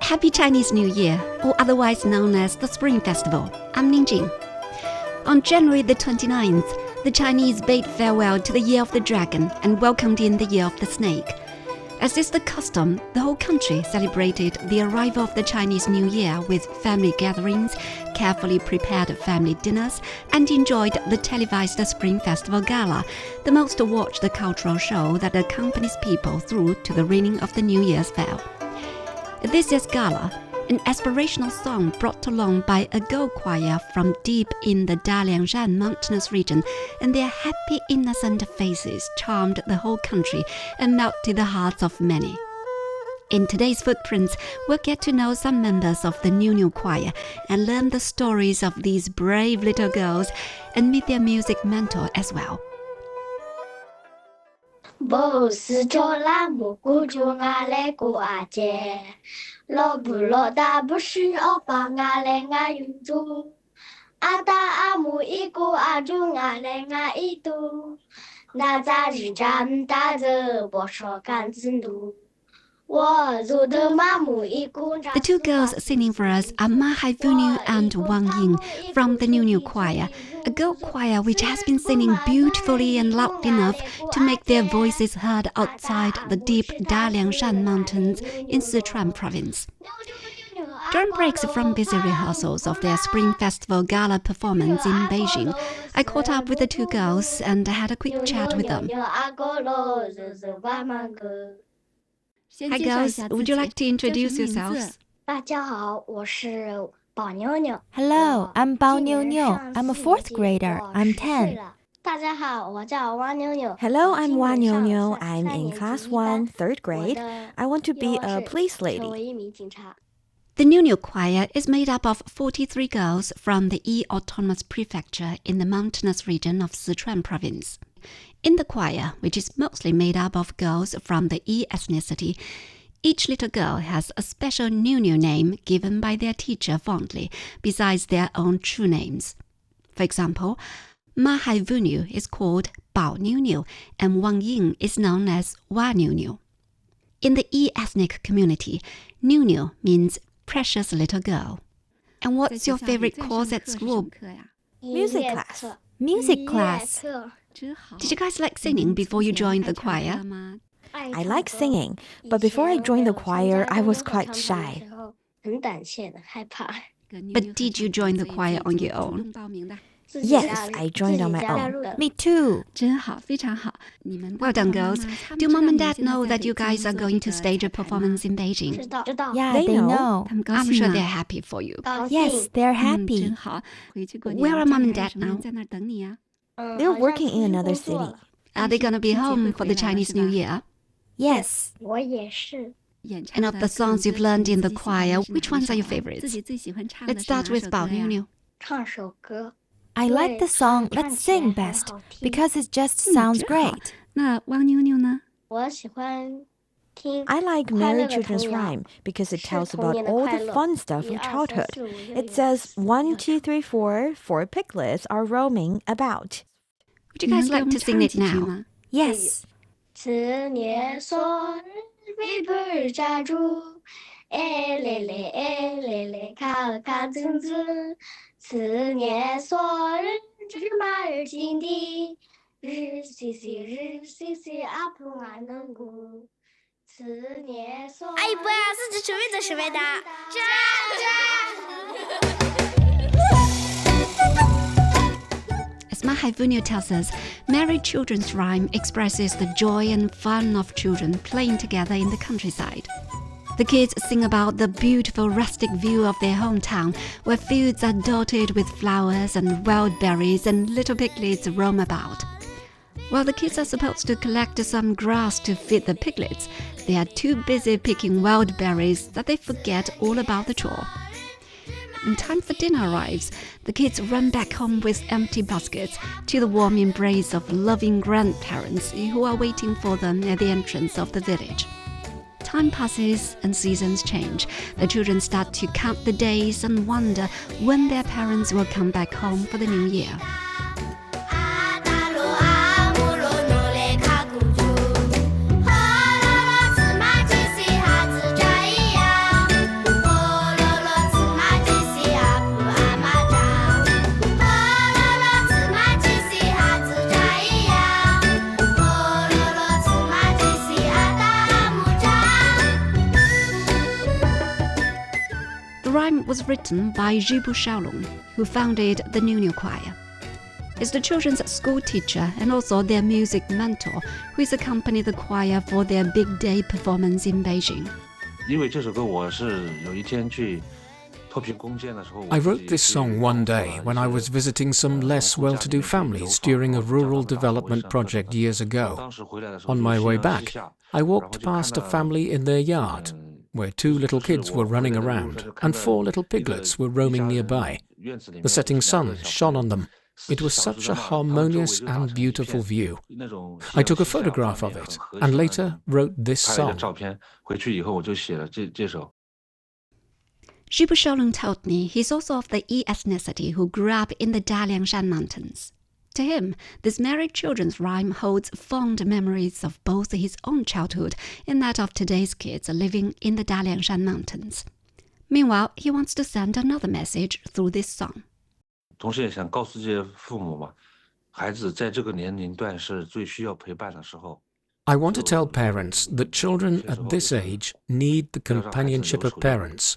Happy Chinese New Year, or otherwise known as the Spring Festival. I'm Ningjing. On January the 29th, the Chinese bade farewell to the Year of the Dragon and welcomed in the Year of the Snake. As is the custom, the whole country celebrated the arrival of the Chinese New Year with family gatherings, carefully prepared family dinners, and enjoyed the televised Spring Festival Gala, the most watched cultural show that accompanies people through to the ringing of the New Year's bell. This year's gala, an aspirational song brought along by a girl choir from deep in the Daliangshan Mountainous region, and their happy innocent faces charmed the whole country and melted the hearts of many. In today's Footprints, we'll get to know some members of the Niuniu Choir and learn the stories of these brave little girls and meet their music mentor as well. Bose chola muku chunga le kua che lo bulo da bushi opa nga le nga yuzu ata amu iku aju nga le nga itu na za ri jam da ze bo sho kan zindu. The two girls singing for us are Ma Haivunyu and Wang Ying from the Niuniu Choir, a girl choir which has been singing beautifully and loud enough to make their voices heard outside the deep Daliangshan Mountains in Sichuan province. During breaks from busy rehearsals of their Spring Festival Gala performance in Beijing, I caught up with the two girls and had a quick chat with them. Hi girls, would you like to introduce yourselves? Hello, I'm Bao Niuniu. I'm a fourth grader. I'm 10. Hello, I'm Wang Niuniu. I'm in class 1, third grade. I want to be a police lady. The Niuniu Choir is made up of 43 girls from the Yi Autonomous Prefecture in the mountainous region of Sichuan province. In the choir, which is mostly made up of girls from the Yi ethnicity, each little girl has a special Niuniu name given by their teacher fondly, besides their own true names. For example, Ma Haivunyu is called Bao Niuniu, and Wang Ying is known as Wa Niuniu. In the Yi ethnic community, Niuniu means precious little girl. And what's your favorite course at school? Music class. Music class. Did you guys like singing before you joined the choir? I like singing, but before I joined the choir, I was quite shy. But did you join the choir on your own? Yes, I joined on my own. Me too. Well done, girls. Do Mom and Dad know that you guys are going to stage a performance in Beijing? Yeah, they know. I'm sure they're happy for you. Yes, they're happy. Where are Mom and Dad now? They're working in another city. Are they going to be home for the Chinese New Year? Yes. And of the songs you've learned in the choir, which ones are your favorites? Let's start with Bao Niuniu. I like the song Let's Sing best because it just sounds great. 那汪妞妞呢? I like Merry Children's Rhyme because it tells about all the fun stuff from childhood. It says 1, 2, 3, 4, 4 piglets are roaming about. Would you guys like to sing it now? Yes. 此年昨日为本扎住，哎嘞嘞哎嘞嘞，看看真子。此年昨日芝麻儿金的，日西西日西西阿普俺能过。此年昨。阿姨不要自己准备的，准备的。As Ma Haivunyu tells us, Merry Children's Rhyme expresses the joy and fun of children playing together in the countryside. The kids sing about the beautiful rustic view of their hometown, where fields are dotted with flowers and wild berries and little piglets roam about. While the kids are supposed to collect some grass to feed the piglets, they are too busy picking wild berries that they forget all about the chore. When time for dinner arrives, the kids run back home with empty baskets to the warm embrace of loving grandparents who are waiting for them at the entrance of the village. Time passes and seasons change. The children start to count the days and wonder when their parents will come back home for the new year. rhyme was written by Zhibu Shaolong, who founded the Niuniu Choir. He's the children's school teacher and also their music mentor, who has accompanied the choir for their big day performance in Beijing. I wrote this song one day when I was visiting some less well-to-do families during a rural development project years ago. On my way back, I walked past a family in their yard, where 2 little kids were running around and 4 little piglets were roaming nearby. The setting sun shone on them. It was such a harmonious and beautiful view. I took a photograph of it and later wrote this song. Zhibu Shaolong told me he's also of the Yi ethnicity who grew up in the Daliangshan Mountains. To him, this married children's rhyme holds fond memories of both his own childhood and that of today's kids living in the Daliangshan Mountains. Meanwhile, he wants to send another message through this song. I want to tell parents that children at this age need the companionship of parents.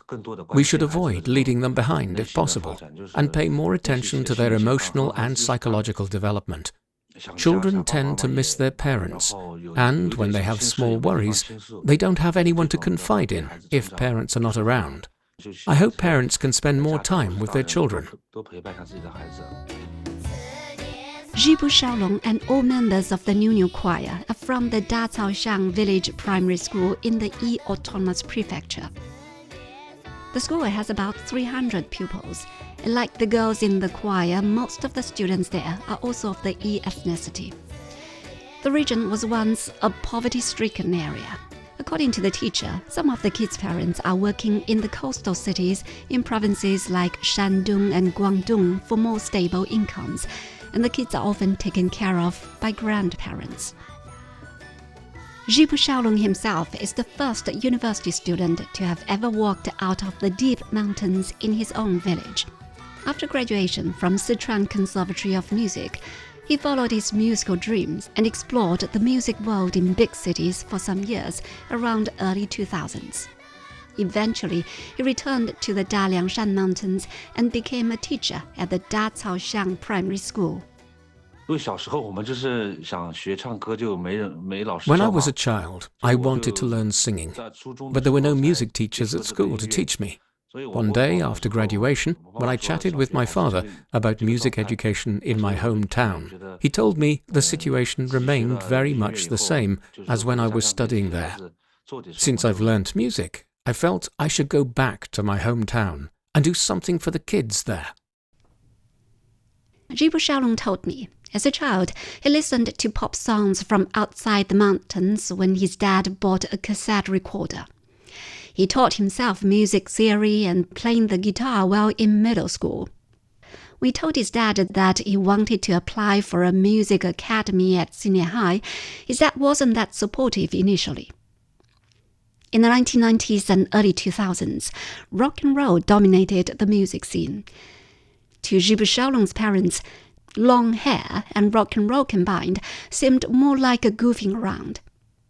We should avoid leaving them behind if possible, and pay more attention to their emotional and psychological development. Children tend to miss their parents, and when they have small worries, they don't have anyone to confide in if parents are not around. I hope parents can spend more time with their children. Zhibu Shaolong and all members of the Niuniu Choir are from the Daliangshan Village Primary School in the Yi Autonomous Prefecture. The school has about 300 pupils, and like the girls in the choir, most of the students there are also of the Yi ethnicity. The region was once a poverty-stricken area. According to the teacher, some of the kids' parents are working in the coastal cities in provinces like Shandong and Guangdong for more stable incomes, and the kids are often taken care of by grandparents. Zhibu Shaolong himself is the first university student to have ever walked out of the deep mountains in his own village. After graduation from Sichuan Conservatory of Music, he followed his musical dreams and explored the music world in big cities for some years around early 2000s. Eventually, he returned to the Daliangshan Mountains and became a teacher at the Daliangshan Primary School. When I was a child, I wanted to learn singing, but there were no music teachers at school to teach me. One day after graduation, when I chatted with my father about music education in my hometown, he told me the situation remained very much the same as when I was studying there. Since I've learnt music, I felt I should go back to my hometown and do something for the kids there. Zhibu Shaolong told me, as a child, he listened to pop songs from outside the mountains when his dad bought a cassette recorder. He taught himself music theory and playing the guitar while in middle school. We told his dad that he wanted to apply for a music academy at senior high. His dad wasn't that supportive initially. In the 1990s and early 2000s, rock and roll dominated the music scene. To Zhibu Shaolong's parents, long hair and rock and roll combined seemed more like a goofing around.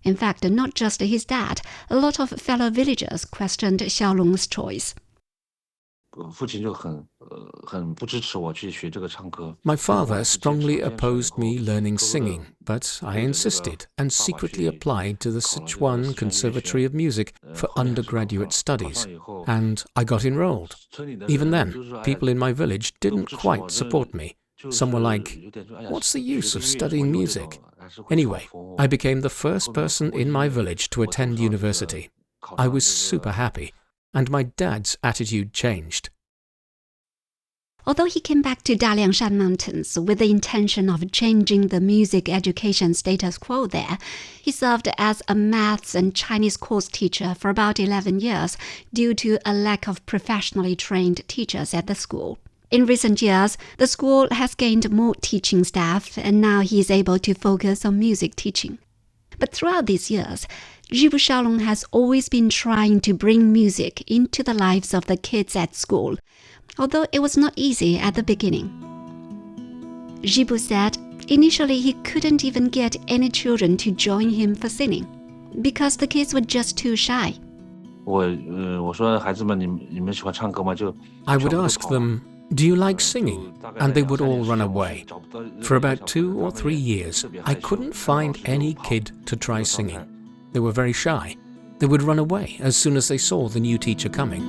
In fact, not just his dad, a lot of fellow villagers questioned Xiaolong's choice. My father strongly opposed me learning singing, but I insisted and secretly applied to the Sichuan Conservatory of Music for undergraduate studies, and I got enrolled. Even then, people in my village didn't quite support me. Some were like, "What's the use of studying music?" Anyway, I became the first person in my village to attend university. I was super happy, and my dad's attitude changed. Although he came back to Daliangshan Mountains with the intention of changing the music education status quo there, he served as a maths and Chinese course teacher for about 11 years due to a lack of professionally trained teachers at the school. In recent years, the school has gained more teaching staff, and now he is able to focus on music teaching. But throughout these years, Zhibu Shaolong has always been trying to bring music into the lives of the kids at school, although it was not easy at the beginning. Zhibu said initially he couldn't even get any children to join him for singing, because the kids were just too shy. I would ask them, "Do you like singing?" And they would all run away. For about 2 or 3 years, I couldn't find any kid to try singing. They were very shy. They would run away as soon as they saw the new teacher coming.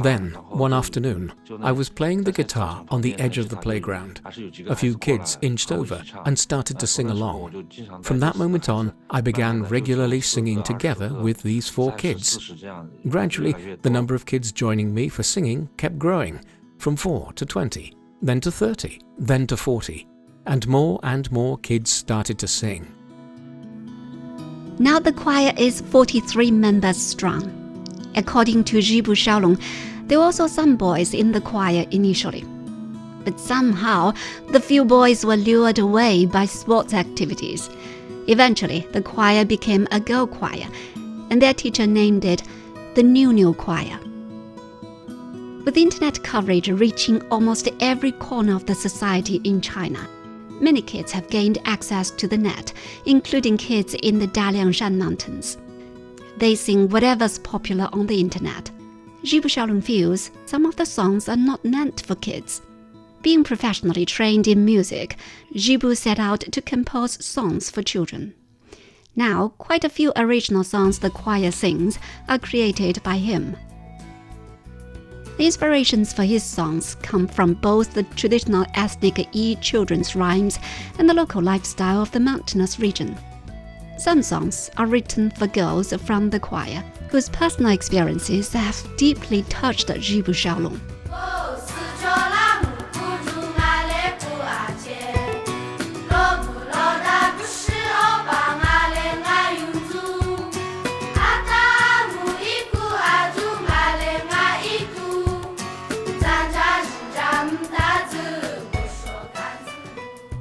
Then, one afternoon, I was playing the guitar on the edge of the playground. A few kids inched over and started to sing along. From that moment on, I began regularly singing together with these 4 kids. Gradually, the number of kids joining me for singing kept growing, from 4 to 20, then to 30, then to 40, and more kids started to sing. Now the choir is 43 members strong. According to Zhibu Xiaolong, there were also some boys in the choir initially. But somehow, the few boys were lured away by sports activities. Eventually, the choir became a girl choir, and their teacher named it the Niuniu Choir. With internet coverage reaching almost every corner of the society in China, many kids have gained access to the net, including kids in the Daliangshan Mountains. They sing whatever's popular on the internet. Zhibu Xiaolong feels some of the songs are not meant for kids. Being professionally trained in music, Zhibu set out to compose songs for children. Now, quite a few original songs the choir sings are created by him. The inspirations for his songs come from both the traditional ethnic Yi children's rhymes and the local lifestyle of the mountainous region. Some songs are written for girls from the choir, whose personal experiences have deeply touched Zhibu Xiaolong.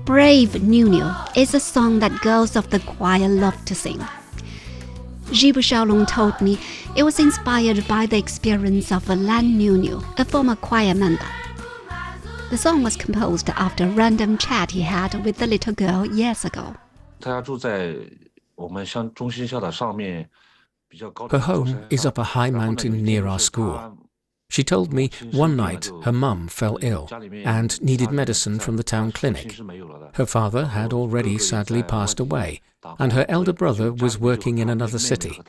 Brave Niuniu is a song that girls of the choir love to sing. Zhibu Xiaolong told me it was inspired by the experience of Lan Niuniu, a former choir member. The song was composed after a random chat he had with the little girl years ago. Her home is up a high mountain near our school. She told me one night her mum fell ill and needed medicine from the town clinic. Her father had already sadly passed away, and her elder brother was working in another city.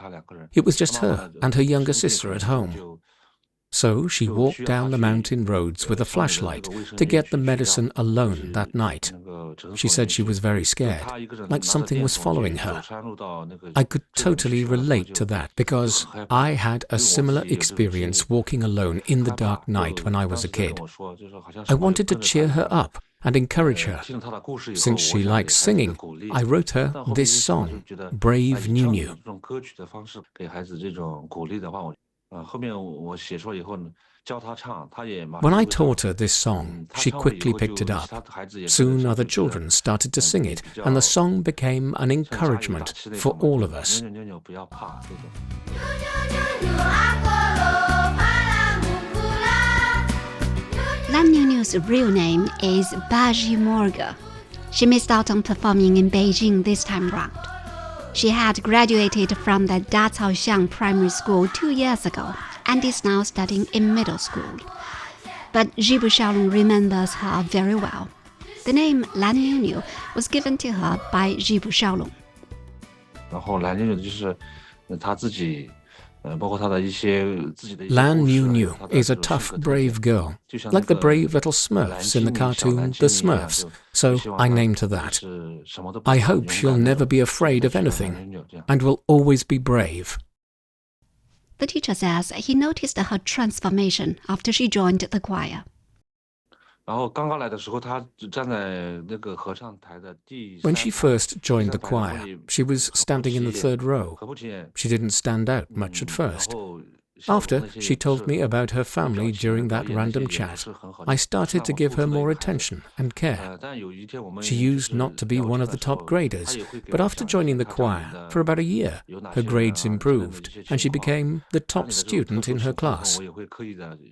It was just her and her younger sister at home. So she walked down the mountain roads with a flashlight to get the medicine alone that night. She said she was very scared, like something was following her. I could totally relate to that because I had a similar experience walking alone in the dark night when I was a kid. I wanted to cheer her up and encourage her. Since she likes singing, I wrote her this song, Brave Niuniu. When I taught her this song, she quickly picked it up. Soon other children started to sing it, and the song became an encouragement for all of us. Lan Niuniu's real name is Baji Morga. She missed out on performing in Beijing this time round. She had graduated from the Daliangshan Primary School 2 years ago and is now studying in middle school. But Zhibu Xiaolong remembers her very well. The name Lan Niuniu was given to her by Zhibu Xiaolong. Lan Niuniu is a tough, brave girl, like the brave little Smurfs in the cartoon The Smurfs, so I named her that. I hope she'll never be afraid of anything, and will always be brave. The teacher says he noticed her transformation after she joined the choir. When she first joined the choir, she was standing in the third row. She didn't stand out much at first. After she told me about her family during that random chat, I started to give her more attention and care. She used not to be one of the top graders, but after joining the choir for about a year, her grades improved and she became the top student in her class.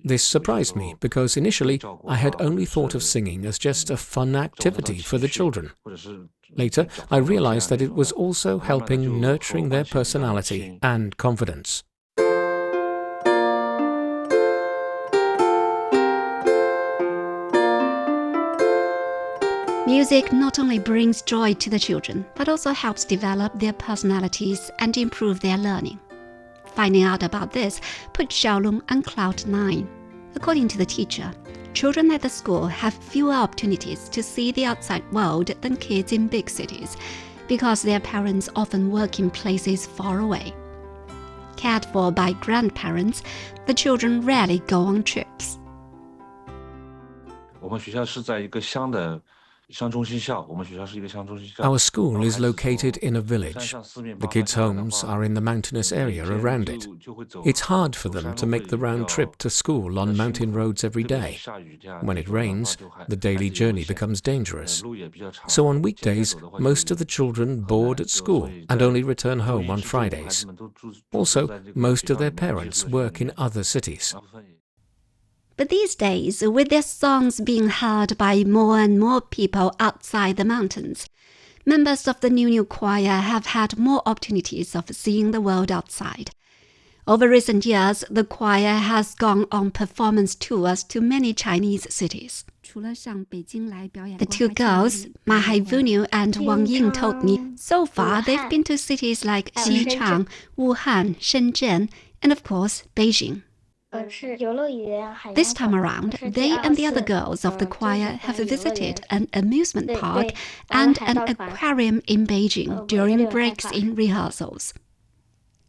This surprised me because initially I had only thought of singing as just a fun activity for the children. Later, I realized that it was also helping nurturing their personality and confidence. Music not only brings joy to the children, but also helps develop their personalities and improve their learning. Finding out about this put Xiaolong on cloud 9. According to the teacher, children at the school have fewer opportunities to see the outside world than kids in big cities, because their parents often work in places far away. Cared for by grandparents, the children rarely go on trips. 我们学校是在一个乡的 Our school is located in a village. The kids' homes are in the mountainous area around it. It's hard for them to make the round trip to school on mountain roads every day. When it rains, the daily journey becomes dangerous. So on weekdays, most of the children board at school and only return home on Fridays. Also, most of their parents work in other cities. But these days, with their songs being heard by more and more people outside the mountains, members of the Niuniu Choir have had more opportunities of seeing the world outside. Over recent years, the choir has gone on performance tours to many Chinese cities. The two girls, Ma Haivunu and Wang Ying, told me so far they've been to cities like Xichang, Wuhan, Shenzhen, and of course, Beijing. This time around, they and the other girls of the choir have visited an amusement park and an aquarium in Beijing during breaks in rehearsals.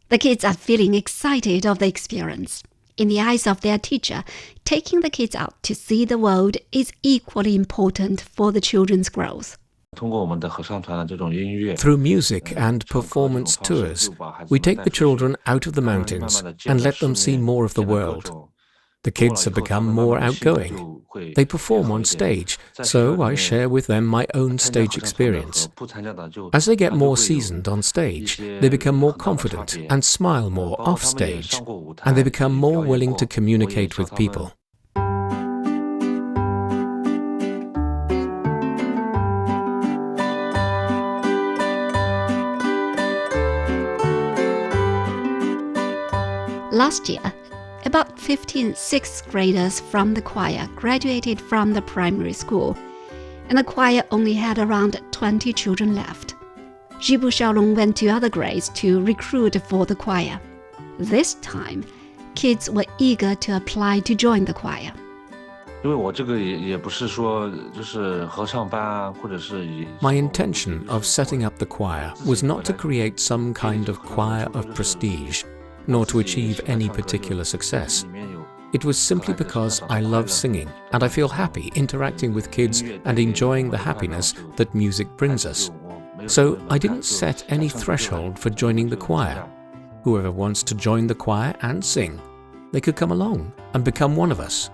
The kids are feeling excited of the experience. In the eyes of their teacher, taking the kids out to see the world is equally important for the children's growth. Through music and performance tours, we take the children out of the mountains and let them see more of the world. The kids have become more outgoing. They perform on stage, so I share with them my own stage experience. As they get more seasoned on stage, they become more confident and smile more off stage, and they become more willing to communicate with people. Last year, about 15 sixth graders from the choir graduated from the primary school, and the choir only had around 20 children left. Zhibu Xiaolong went to other grades to recruit for the choir. This time, kids were eager to apply to join the choir. My intention of setting up the choir was not to create some kind of choir of prestige, nor to achieve any particular success. It was simply because I love singing and I feel happy interacting with kids and enjoying the happiness that music brings us. So I didn't set any threshold for joining the choir. Whoever wants to join the choir and sing, they could come along and become one of us.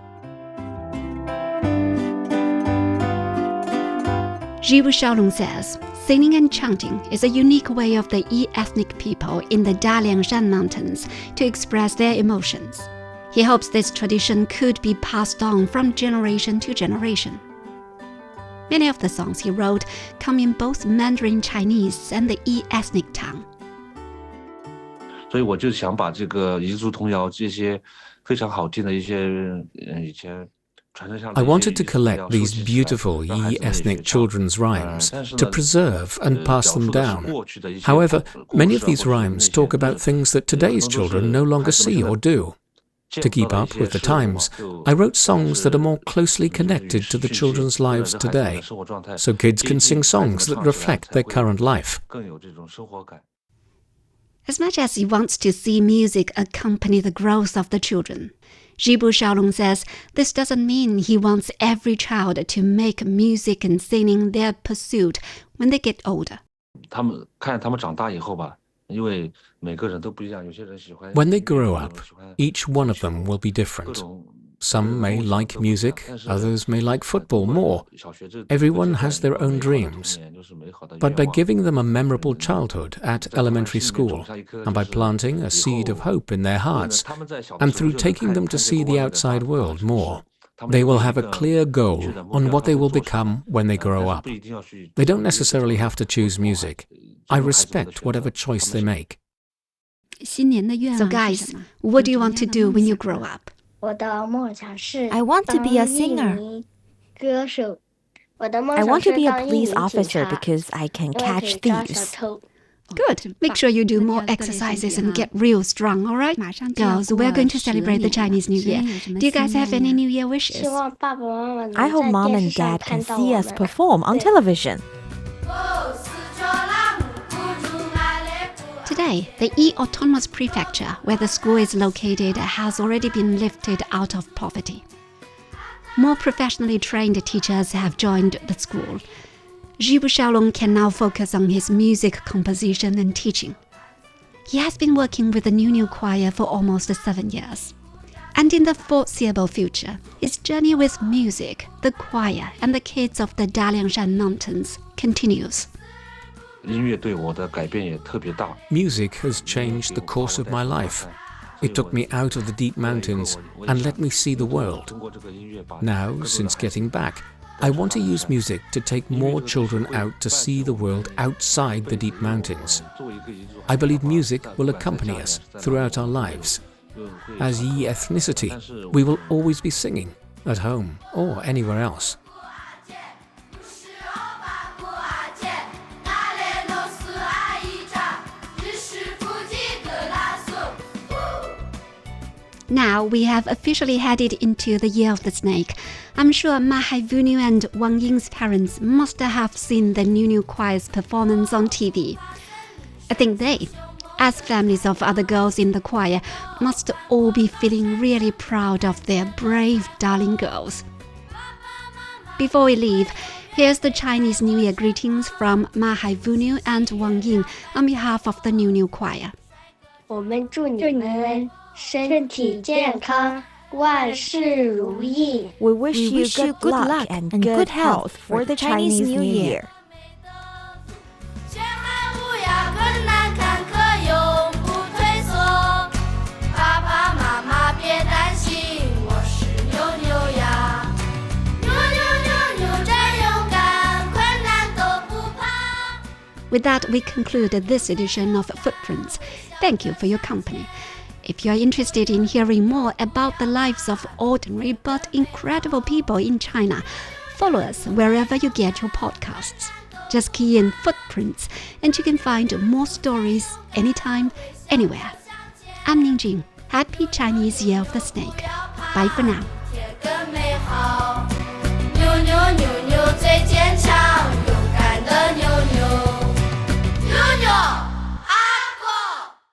Zhibu Xiaolong says, singing and chanting is a unique way of the ethnic people in the Daliangshan Mountains to express their emotions. He hopes this tradition could be passed on from generation to generation. Many of the songs he wrote come in both Mandarin Chinese and the ethnic tongue. 所以我就想把这个彝族童谣这些非常好听的一些以前 I wanted to collect these beautiful Yi-ethnic children's rhymes to preserve and pass them down. However, many of these rhymes talk about things that today's children no longer see or do. To keep up with the times, I wrote songs that are more closely connected to the children's lives today, so kids can sing songs that reflect their current life. As much as he wants to see music accompany the growth of the children, Zhibu Xiaolong says this doesn't mean he wants every child to make music and singing their pursuit when they get older. When they grow up, each one of them will be different. Some may like music, others may like football more. Everyone has their own dreams. But by giving them a memorable childhood at elementary school, and by planting a seed of hope in their hearts, and through taking them to see the outside world more, They will have a clear goal on what they will become when they grow up. They don't necessarily have to choose music. I respect whatever choice they make. So guys, what do you want to do when you grow up? I want to be a singer. I want to be a police officer because I can catch thieves. Good. Make sure you do more exercises and get real strong, all right? Girls, we're going to celebrate the Chinese New Year. Do you guys have any New Year wishes? I hope Mom and Dad can see us perform on television. Today, the Yi Autonomous Prefecture, where the school is located, has already been lifted out of poverty. More professionally trained teachers have joined the school. Zhi Xiaolong can now focus on his music composition and teaching. He has been working with the Niuniu Choir for almost 7 years. And in the foreseeable future, his journey with music, the choir, and the kids of the Daliangshan Mountains continues. Music has changed the course of my life. It took me out of the deep mountains and let me see the world. Now, since getting back, I want to use music to take more children out to see the world outside the deep mountains. I believe music will accompany us throughout our lives. As Yi ethnicity, we will always be singing, at home or anywhere else. Now we have officially headed into the Year of the Snake. I'm sure Ma Haivunu and Wang Ying's parents must have seen the Niuniu Choir's performance on TV. I think they, as families of other girls in the choir, must all be feeling really proud of their brave, darling girls. Before we leave, here's the Chinese New Year greetings from Ma Haivunu and Wang Ying on behalf of the Niuniu Choir. 我们祝你们身体健康，万事如意。 We wish you good luck and good health for the Chinese New Year. With that, we conclude this edition of Footprints. Thank you for your company. If you are interested in hearing more about the lives of ordinary but incredible people in China, follow us wherever you get your podcasts. Just key in Footprints and you can find more stories anytime, anywhere. I'm Ningjing. Happy Chinese Year of the Snake. Bye for now.